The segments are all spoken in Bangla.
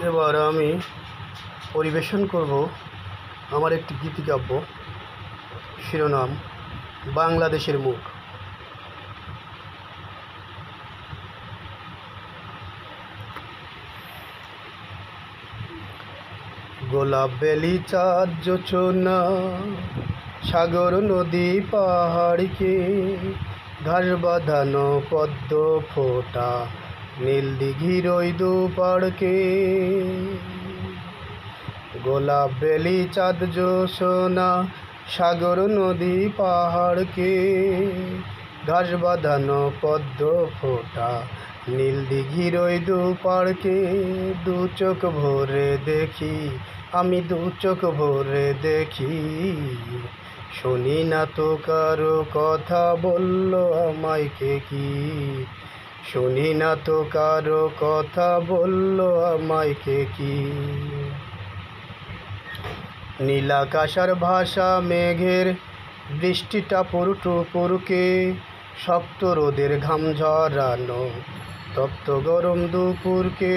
এবার আমি পরিবেশন করব আমার একটি গীতিকাব্য, শিরোনাম বাংলাদেশের মুখ। গোলাপ বেলি চাঁদ জোছনা, সাগর নদী পাহাড়কে, ঘাস বাঁধানো পদ্ম ফোটা, নীল দিঘির ওই দুপাড়কে। গোলাপ বেলি চাঁদ জোছনা, সাগর নদী পাহাড়কে, ঘাস বাঁধানো পদ্ম ফোটা, নীল দিঘির ওই দুপাড়কে। দু চোখ ভরে দেখি, আমি দু চোখ ভরে দেখি, শুনি না তো কারো কথা বললো আমায় কে কি। শুনি না তো কারো কথা বললো আমায় কে কি। নীলাকাশার ভাষা মেঘের, বৃষ্টিটা পুরুটুপুরকে, শক্ত রোদের ঘাম ঝরানো তপ্ত গরম দুপুরকে।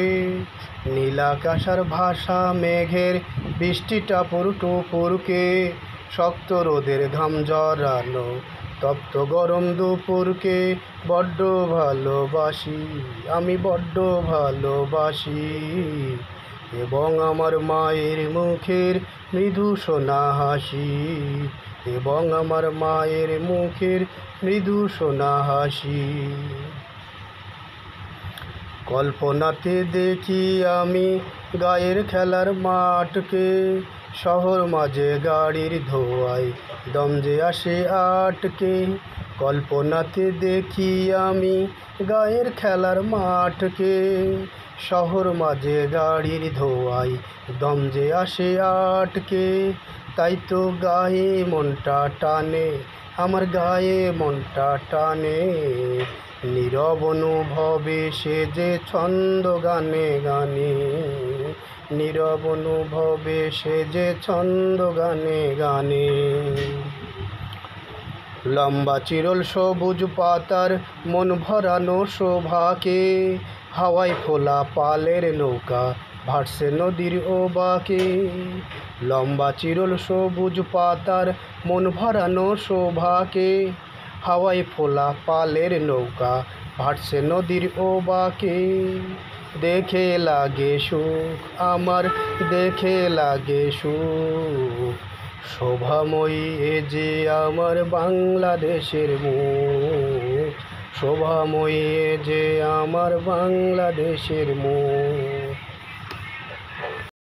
নীলাকাশার ভাষা মেঘের, বৃষ্টিটা পুরুটুপুরকে, শক্ত রোদের ঘাম ঝরানো তপ্ত গরম দুপুরকে। বড্ড ভালোবাসি, আমি বড্ড ভালোবাসি, এবং আমার মায়ের মুখের মৃদু সোনা হাসি, এবং আমার মায়ের মুখের মৃদু সোনা হাসি। কল্পনাতে দেখি আমি গায়ের খেলার মাঠকে, শহর মাঝে গাড়ির ধোঁয়ায় দম যে আসে আটকে। কল্পনাতে দেখি আমি গায়ের খেলার মাঠকে, শহর মাঝে গাড়ির ধোঁয়ায় দম যে আসে আটকে। তাই তো গায়ে মনটা টানে, আমার গায়ে মনটা টানে, নীরব অনুভবে সে যে ছন্দ গানে গানে, নীরব অনুভবে সে যে ছন্দ গানে গানে। লম্বা চিরল সবুজ পাতার মন ভরানো শোভাকে, হাওয়ায় খোলা পালের নৌকা ভাসছে নদীর ওবাকে। লম্বা চিরল সবুজ পাতার মন ভরানো শোভাকে, হাওয়ায় ফোলা পালের নৌকা ভাসছে নদীর ওবাকে। দেখে লাগে সুখ আমার, দেখে লাগে সুখ, শোভাময়ী এ যে আমার বাংলাদেশের মুখ, শোভাময়ী এ যে আমার বাংলাদেশের মুখ।